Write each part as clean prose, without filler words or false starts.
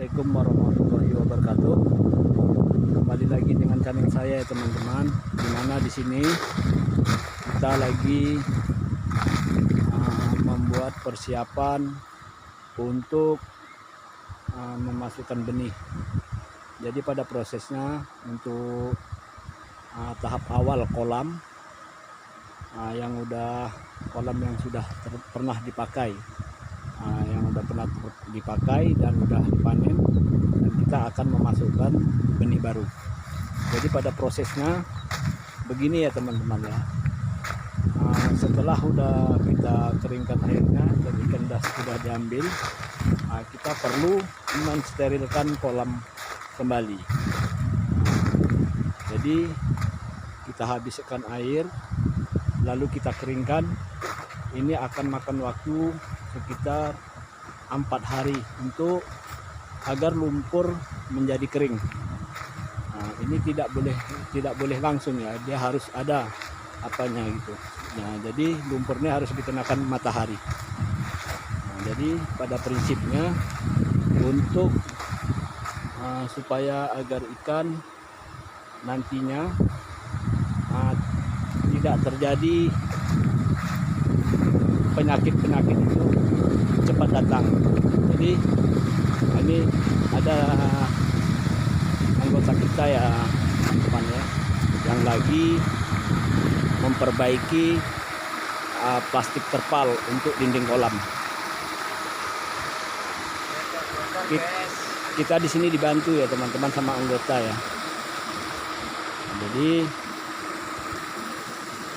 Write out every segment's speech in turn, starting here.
Assalamualaikum warahmatullahi wabarakatuh. Kembali lagi dengan channel saya ya teman-teman. Dimana di sini kita lagi membuat persiapan untuk memasukkan benih. Jadi pada prosesnya untuk tahap awal kolam yang sudah pernah dipakai. Yang udah pernah dipakai dan udah dipanen, dan kita akan memasukkan benih baru. Jadi pada prosesnya begini ya teman-teman ya. Setelah udah kita keringkan airnya dan ikan sudah diambil, kita perlu mensterilkan kolam kembali. Jadi kita habiskan air lalu kita keringkan. Ini akan makan waktu sekitar 4 hari agar lumpur menjadi kering. Ini tidak boleh langsung ya, dia harus ada apanya gitu. Jadi lumpurnya harus dikenakan matahari. Jadi pada prinsipnya untuk supaya agar ikan nantinya tidak terjadi penyakit-penyakit itu cepat datang. Jadi ini ada anggota kita ya teman-teman ya, yang lagi memperbaiki plastik terpal untuk dinding kolam. Kita di sini dibantu ya teman-teman sama anggota ya. Jadi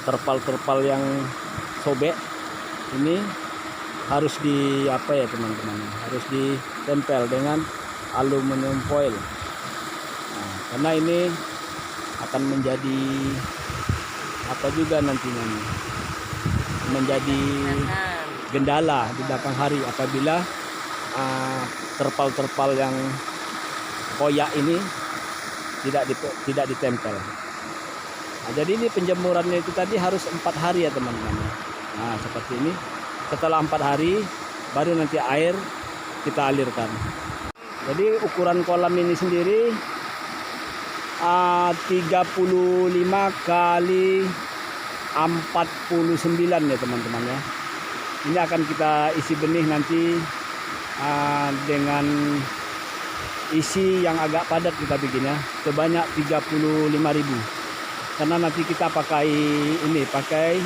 terpal-terpal yang sobek ini harus teman-teman, harus ditempel dengan aluminium foil. Karena ini akan menjadi juga nantinya menjadi gendala di belakang hari apabila terpal-terpal yang koyak ini tidak ditempel. Jadi ini penjemurannya itu tadi harus 4 hari ya teman-teman. Seperti ini. Setelah 4 hari baru nanti air kita alirkan. Jadi ukuran kolam ini sendiri 35 kali 49 ya teman-teman ya. Ini akan kita isi benih nanti dengan isi yang agak padat kita bikin ya, sebanyak 35.000. Karena nanti kita pakai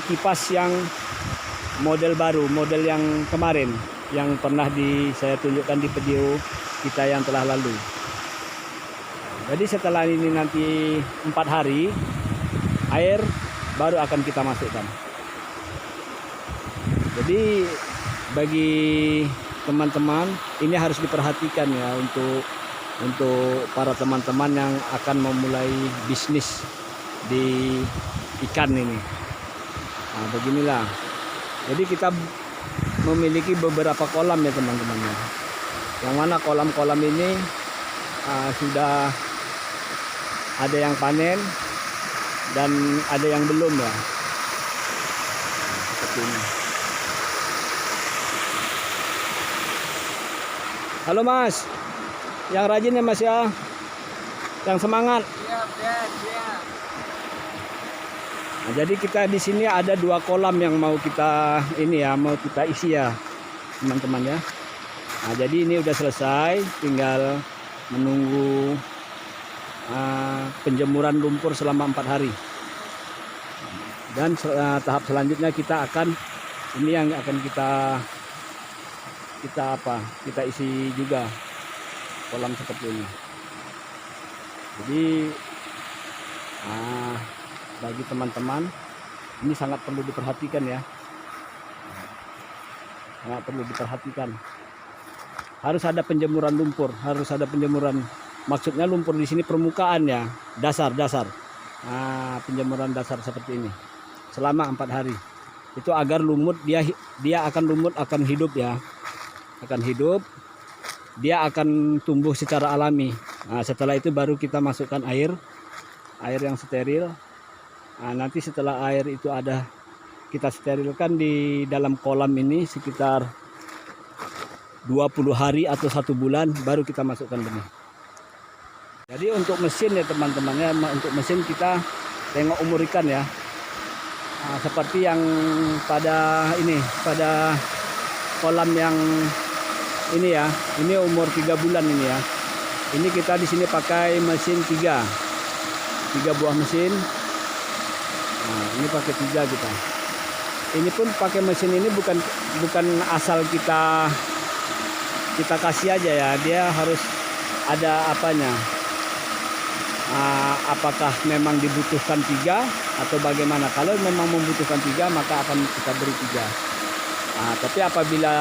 kipas yang model baru, model yang kemarin yang pernah saya tunjukkan di video kita yang telah lalu. Jadi setelah ini nanti 4 hari air baru akan kita masukkan. Jadi bagi teman-teman ini harus diperhatikan ya untuk para teman-teman yang akan memulai bisnis di ikan ini. Beginilah. Jadi kita memiliki beberapa kolam ya teman-teman ya. Yang mana kolam-kolam ini sudah ada yang panen dan ada yang belum ya. Seperti ini. Halo Mas, yang rajin ya Mas ya, yang semangat. Siap. Jadi kita di sini ada 2 kolam yang mau kita isi ya teman-teman ya. Jadi ini udah selesai, tinggal menunggu penjemuran lumpur selama 4 hari. Dan tahap selanjutnya kita akan kita isi juga kolam seperti ini. Jadi bagi teman-teman ini sangat perlu diperhatikan ya, sangat perlu diperhatikan. Harus ada penjemuran lumpur, maksudnya lumpur di sini permukaan ya, dasar. Penjemuran dasar seperti ini selama 4 hari. Itu agar lumut dia akan hidup ya, dia akan tumbuh secara alami. Setelah itu baru kita masukkan air yang steril. Nanti setelah air itu kita sterilkan di dalam kolam ini sekitar 20 hari atau 1 bulan baru kita masukkan benih. Jadi untuk mesin ya teman-teman ya, untuk mesin kita tengok umur ikan ya. Nah, seperti yang pada kolam yang ini ya, ini umur 3 bulan ini ya. Ini kita di sini pakai mesin 3 buah mesin. Nah, ini pakai 3 kita. Ini pun pakai mesin ini bukan asal kita kasih aja ya, dia harus ada apanya. Apakah memang dibutuhkan 3 atau bagaimana? Kalau memang membutuhkan 3 maka akan kita beri 3. Tapi apabila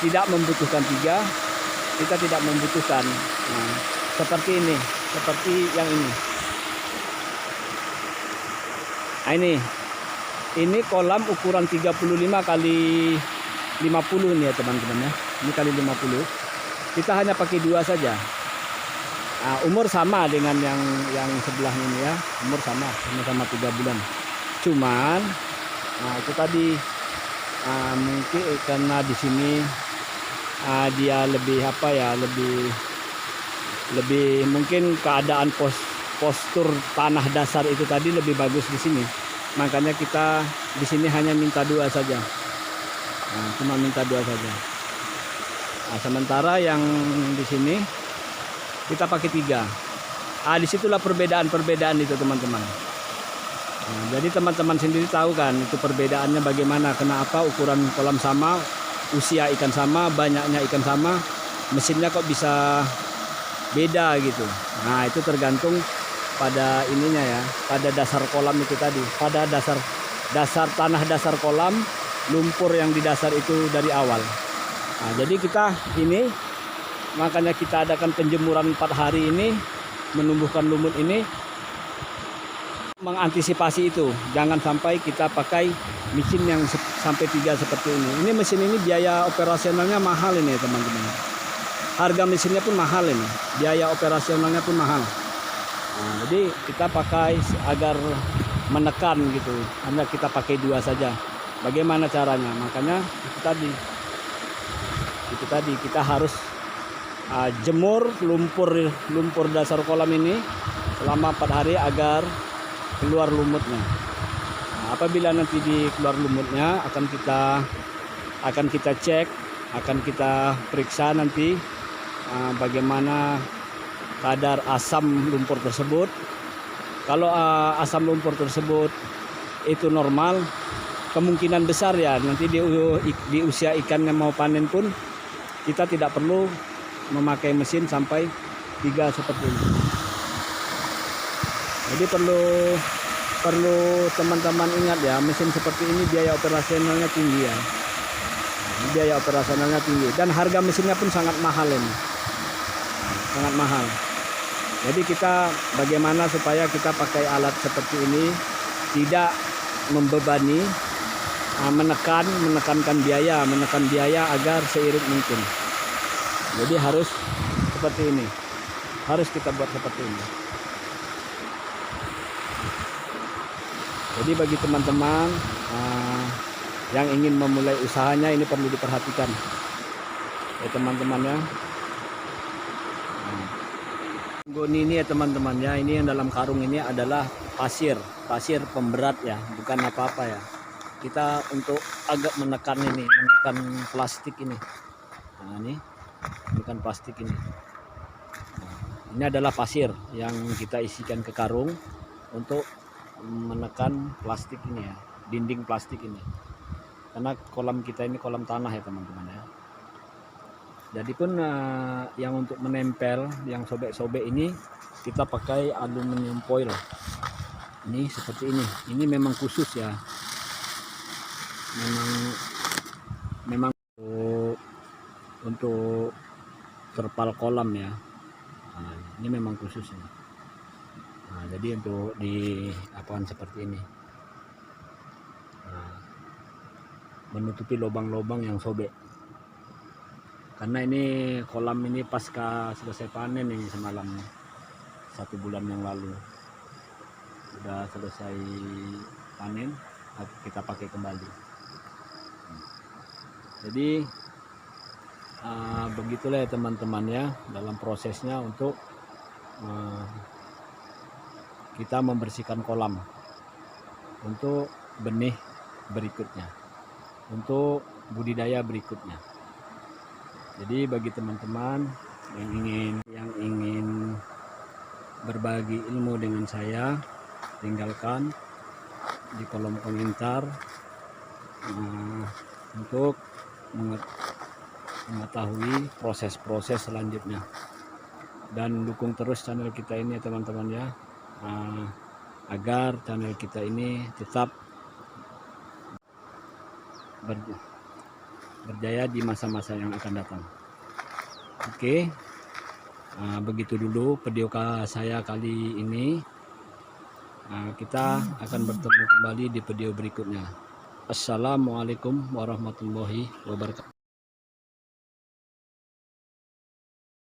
tidak membutuhkan 3, kita tidak membutuhkan. Seperti ini, seperti yang ini. Nah, ini kolam ukuran 35 kali 50 nih ya teman-teman ya. Ini kali 50. Kita hanya pakai 2 saja. Umur sama dengan yang sebelah ini ya. Umur sama 3 bulan. Cuman itu tadi mungkin karena di sini dia lebih lebih mungkin keadaan postur tanah dasar itu tadi lebih bagus di sini. Makanya kita di sini hanya minta 2 saja. Cuma minta 2 saja. Sementara yang di sini kita pakai 3. Disitulah perbedaan itu teman-teman. Jadi teman-teman sendiri tahu kan itu perbedaannya bagaimana, kenapa ukuran kolam sama, usia ikan sama, banyaknya ikan sama, mesinnya kok bisa beda gitu. Nah itu tergantung pada ininya ya, pada dasar kolam itu tadi, pada dasar tanah dasar kolam, lumpur yang di dasar itu dari awal. Jadi kita ini makanya kita adakan penjemuran 4 hari ini, menumbuhkan lumut ini, mengantisipasi itu. Jangan sampai kita pakai mesin yang sampai 3 seperti ini. Ini mesin ini biaya operasionalnya mahal ini teman-teman. Harga mesinnya pun mahal ini, biaya operasionalnya pun mahal. Jadi kita pakai agar menekan gitu, hanya kita pakai 2 saja. Bagaimana caranya? Makanya itu tadi kita harus jemur lumpur dasar kolam ini selama 4 hari agar keluar lumutnya. Apabila nanti keluar lumutnya akan kita cek, akan kita periksa nanti bagaimana kadar asam lumpur tersebut. Kalau asam lumpur tersebut itu normal, kemungkinan besar ya nanti di usia ikan yang mau panen pun kita tidak perlu memakai mesin sampai 3 seperti ini. Jadi perlu teman-teman ingat ya, mesin seperti ini biaya operasionalnya tinggi ya. Biaya operasionalnya tinggi dan harga mesinnya pun sangat mahal ini. Sangat mahal. Jadi kita bagaimana supaya kita pakai alat seperti ini tidak membebani, menekankan biaya, menekan biaya agar seirit mungkin. Jadi harus seperti ini. Harus kita buat seperti ini. Jadi bagi teman-teman yang ingin memulai usahanya ini perlu diperhatikan ya teman-teman ya. Goni ini ya teman-teman ya, ini yang dalam karung ini adalah pasir pemberat ya, bukan apa-apa ya. Kita untuk agak menekan plastik ini. Nah ini bukan plastik ini. Ini adalah pasir yang kita isikan ke karung untuk menekan plastik ini ya, dinding plastik ini. Karena kolam kita ini kolam tanah ya teman-teman ya. Jadi pun yang untuk menempel, yang sobek-sobek ini kita pakai aluminium foil. Ini seperti ini. Ini memang khusus ya. Memang untuk terpal kolam ya. Ini memang khusus ya. Jadi untuk di apaan seperti ini, menutupi lubang-lubang yang sobek. Karena ini kolam ini pasca selesai panen ini semalam 1 bulan yang lalu sudah selesai panen, kita pakai kembali. Jadi begitulah ya teman-teman ya, dalam prosesnya untuk kita membersihkan kolam untuk benih berikutnya, untuk budidaya berikutnya. Jadi bagi teman-teman yang ingin berbagi ilmu dengan saya, tinggalkan di kolom komentar untuk mengetahui proses-proses selanjutnya, dan dukung terus channel kita ini ya teman-teman ya, agar channel kita ini tetap berjaya di masa-masa yang akan datang. Oke, begitu dulu video saya kali ini. Kita akan bertemu kembali di video berikutnya. Assalamualaikum warahmatullahi wabarakatuh.